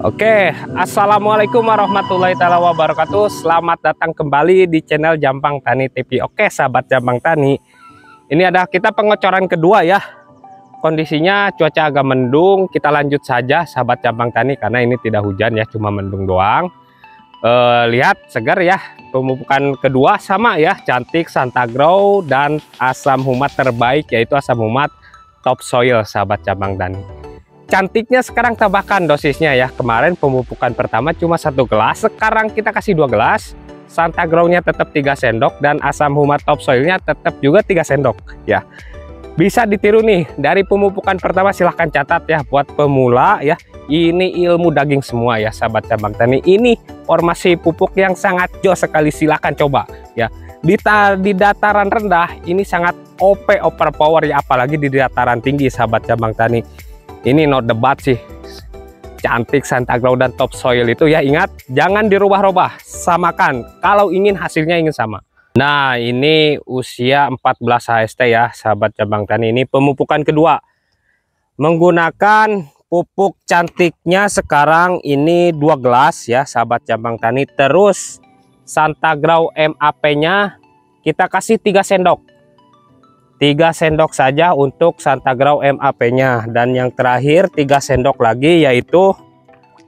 Oke, assalamualaikum warahmatullahi wabarakatuh. Selamat datang kembali di channel Jampang Tani TV. Oke, sahabat Jampang Tani, ini ada kita pengecoran kedua ya. Kondisinya cuaca agak mendung. Kita lanjut saja, sahabat Jampang Tani, karena ini tidak hujan ya, cuma mendung doang. Lihat segar ya. Pemupukan kedua sama ya, cantik, Santagrow dan asam humat terbaik, yaitu asam humat topsoil, sahabat Jampang Tani. Cantiknya sekarang tambahkan dosisnya ya. Kemarin pemupukan pertama cuma 1 gelas, sekarang kita kasih 2 gelas. Santagrow-nya tetap 3 sendok dan asam humat topsoilnya tetap juga 3 sendok ya. Bisa ditiru nih dari pemupukan pertama, silahkan catat ya buat pemula ya. Ini ilmu daging semua ya, sahabat Jampang Tani. Ini formasi pupuk yang sangat jos sekali, silahkan coba ya. Di dataran rendah ini sangat OP, overpower ya, apalagi di dataran tinggi, sahabat Jampang Tani. Ini no debat sih, cantik Santagrow dan topsoil itu ya. Ingat, jangan dirubah-rubah, samakan kalau ingin hasilnya ingin sama. Nah, ini usia 14 HST ya, sahabat Jampang Tani. Ini pemupukan kedua menggunakan pupuk cantiknya sekarang ini 2 gelas ya, sahabat Jampang Tani. Terus Santagrow MAP-nya kita kasih 3 sendok. 3 sendok saja untuk Santagrow MAP-nya, dan yang terakhir 3 sendok lagi yaitu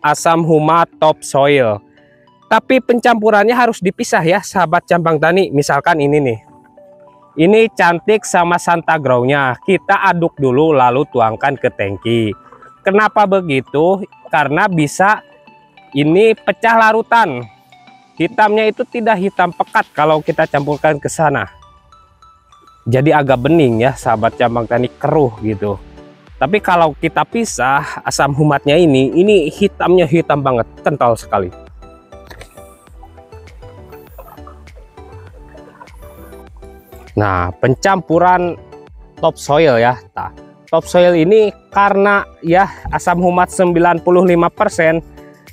asam humat topsoil. Tapi pencampurannya harus dipisah ya, sahabat Jampang Tani. Misalkan ini nih, ini cantik sama Santagrow-nya, kita aduk dulu lalu tuangkan ke tangki. Kenapa begitu? Karena bisa ini pecah larutan. Hitamnya itu tidak hitam pekat kalau kita campurkan ke sana. Jadi agak bening ya, sahabat Jampang Tani, keruh gitu. Tapi kalau kita pisah asam humatnya ini hitamnya hitam banget, kental sekali. Nah, pencampuran topsoil ya. Nah, topsoil ini karena ya asam humat 95%,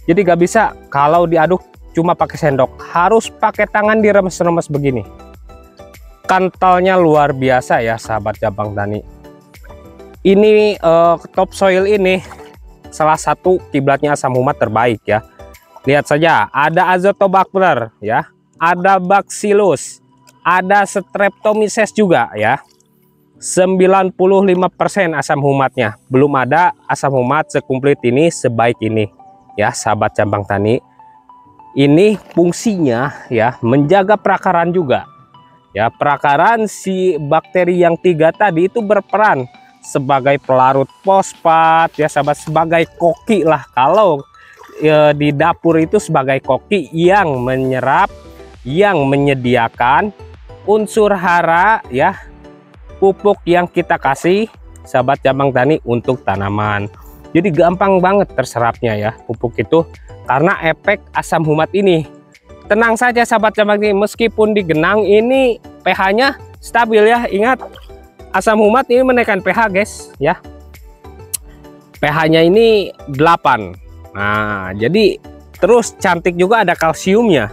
jadi gak bisa kalau diaduk cuma pakai sendok, harus pakai tangan diremes-remes begini. Kentalnya luar biasa ya, sahabat Jampang Tani. Ini topsoil ini salah satu kiblatnya asam humat terbaik ya. Lihat saja, ada Azotobacter ya, ada Bacillus, ada Streptomyces juga ya. 95% asam humatnya. Belum ada asam humat sekumplit ini sebaik ini ya, sahabat Jampang Tani. Ini fungsinya ya menjaga perakaran juga. Ya, perakaran si bakteri yang 3 tadi itu berperan sebagai pelarut fosfat ya, sahabat, sebagai koki lah. Kalau di dapur itu sebagai koki yang menyerap, yang menyediakan unsur hara ya, pupuk yang kita kasih, sahabat Jampang Tani, untuk tanaman. Jadi gampang banget terserapnya ya pupuk itu karena efek asam humat ini. Tenang saja, sahabat Jampang Tani, meskipun digenang ini pH-nya stabil ya. Ingat, asam humat ini menaikkan pH guys ya. pH-nya ini 8. Nah, jadi terus cantik juga ada kalsiumnya.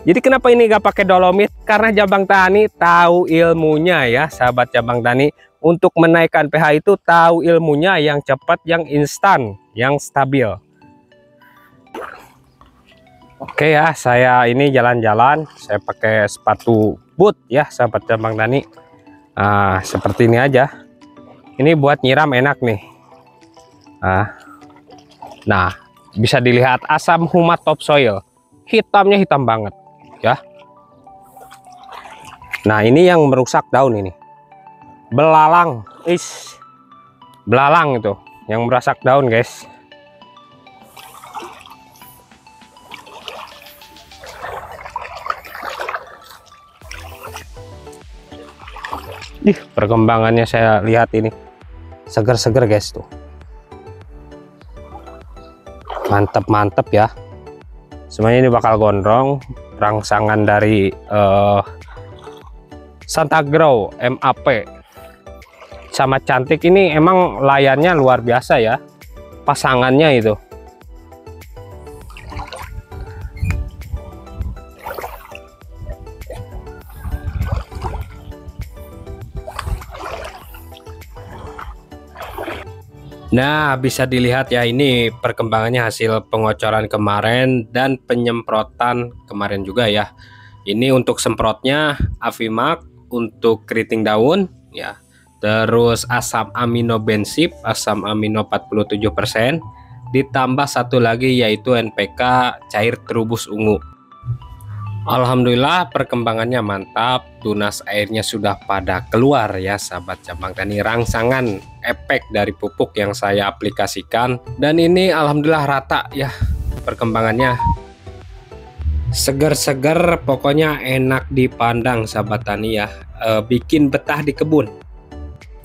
Jadi kenapa ini gak pakai dolomit? Karena Jampang Tani tahu ilmunya ya, sahabat Jampang Tani. untuk menaikkan pH itu tahu ilmunya, yang cepat, yang instan, yang stabil. Oke ya, saya ini jalan-jalan, saya pakai sepatu boot ya sahabat Jambang Tani. Nah, seperti ini aja. Ini buat nyiram enak nih. Nah, bisa dilihat asam humat topsoil. Hitamnya hitam banget ya. Nah, ini yang merusak daun ini. Belalang, belalang itu yang merusak daun, guys. Perkembangannya saya lihat ini seger-seger, guys, tuh. Mantep ya. Semuanya ini bakal gondrong, rangsangan dari Santagrow MAP. Sama cantik ini, emang layarnya luar biasa ya, pasangannya itu. Nah, bisa dilihat ya, ini perkembangannya hasil pengocoran kemarin dan penyemprotan kemarin juga ya. Ini untuk semprotnya Avimax untuk keriting daun ya. Terus asam amino bensip, asam amino 47%, ditambah satu lagi yaitu NPK cair terubus ungu. Alhamdulillah perkembangannya mantap, tunas airnya sudah pada keluar ya sahabat Jambang Tani. Rangsangan efek dari pupuk yang saya aplikasikan, dan ini alhamdulillah rata ya perkembangannya. Seger-seger, pokoknya enak dipandang sahabat tani ya, bikin betah di kebun.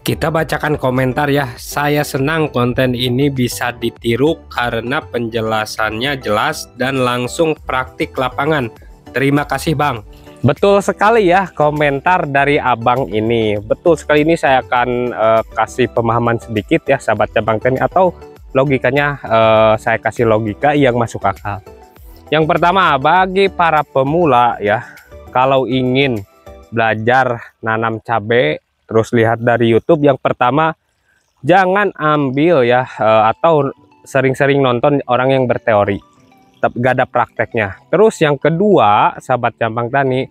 Kita bacakan komentar ya. Saya senang konten ini bisa ditiru karena penjelasannya jelas dan langsung praktik lapangan. Terima kasih Bang. Betul sekali ya komentar dari abang ini. Betul sekali, ini saya akan kasih pemahaman sedikit ya sahabat Jambang Tani, atau logikanya saya kasih logika yang masuk akal. Yang pertama, bagi para pemula ya, kalau ingin belajar nanam cabai terus lihat dari YouTube, yang pertama jangan ambil ya atau sering-sering nonton orang yang berteori tapi gak ada prakteknya. Terus yang kedua sahabat Jambang Tani,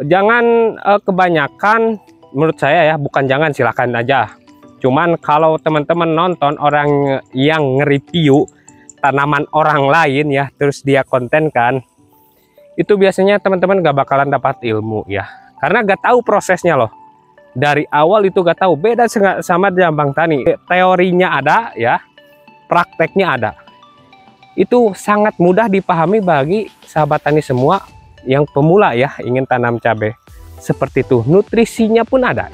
jangan kebanyakan, menurut saya ya, bukan jangan, silakan aja. Cuman kalau teman-teman nonton orang yang nge-review tanaman orang lain ya, terus dia kontenkan, itu biasanya teman-teman gak bakalan dapat ilmu ya, karena gak tahu prosesnya loh. Dari awal itu gak tahu. Beda sama Jambang Tani, teorinya ada ya, prakteknya ada. Itu sangat mudah dipahami bagi sahabat tani semua yang pemula ya, ingin tanam cabai. Seperti itu, nutrisinya pun ada.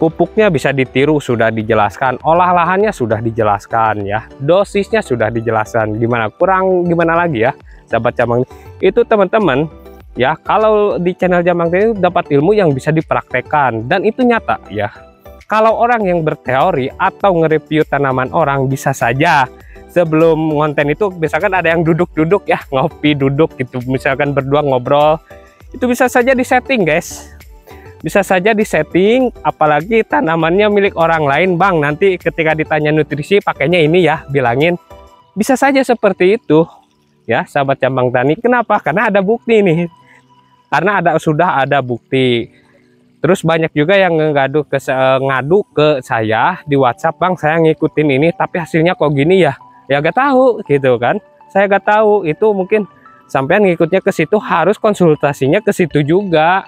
Pupuknya bisa ditiru, sudah dijelaskan. Olah lahannya sudah dijelaskan ya. Dosisnya sudah dijelaskan. Gimana kurang, gimana lagi ya sahabat Jambang. Itu teman-teman ya, kalau di channel Jambang Tani dapat ilmu yang bisa dipraktekkan, dan itu nyata ya. Kalau orang yang berteori atau nge-review tanaman orang, bisa saja sebelum konten itu misalkan ada yang duduk-duduk ya, ngopi duduk gitu, misalkan berdua ngobrol, itu bisa saja disetting guys, bisa saja disetting. Apalagi tanamannya milik orang lain, Bang, nanti ketika ditanya nutrisi pakainya ini ya, bilangin. Bisa saja seperti itu ya sahabat Jambang Tani. Kenapa? Karena ada bukti nih, karena sudah ada bukti. Terus banyak juga yang ngadu ke saya di WhatsApp, Bang, saya ngikutin ini tapi hasilnya kok gini ya. Ya gak tahu gitu kan, saya gak tahu. Itu mungkin sampean ngikutnya ke situ, harus konsultasinya ke situ juga,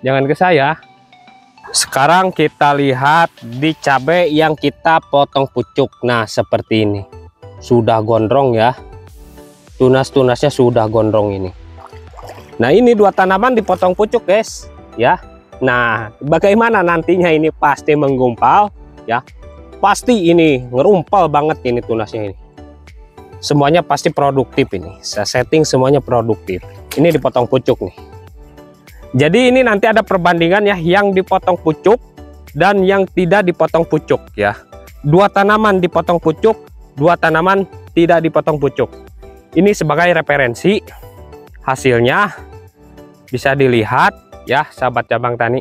jangan ke saya. Sekarang kita lihat di cabai yang kita potong pucuk. Nah seperti ini, sudah gondrong ya, tunas-tunasnya sudah gondrong ini. Nah ini dua tanaman dipotong pucuk guys ya. Nah bagaimana nantinya, ini pasti menggumpal ya, pasti ini ngerumpal banget ini tunasnya ini. Semuanya pasti produktif ini. Saya setting semuanya produktif. Ini dipotong pucuk nih. Jadi ini nanti ada perbandingan ya, yang dipotong pucuk dan yang tidak dipotong pucuk ya. Dua tanaman dipotong pucuk, dua tanaman tidak dipotong pucuk. Ini sebagai referensi, hasilnya bisa dilihat ya sahabat Jambang Tani.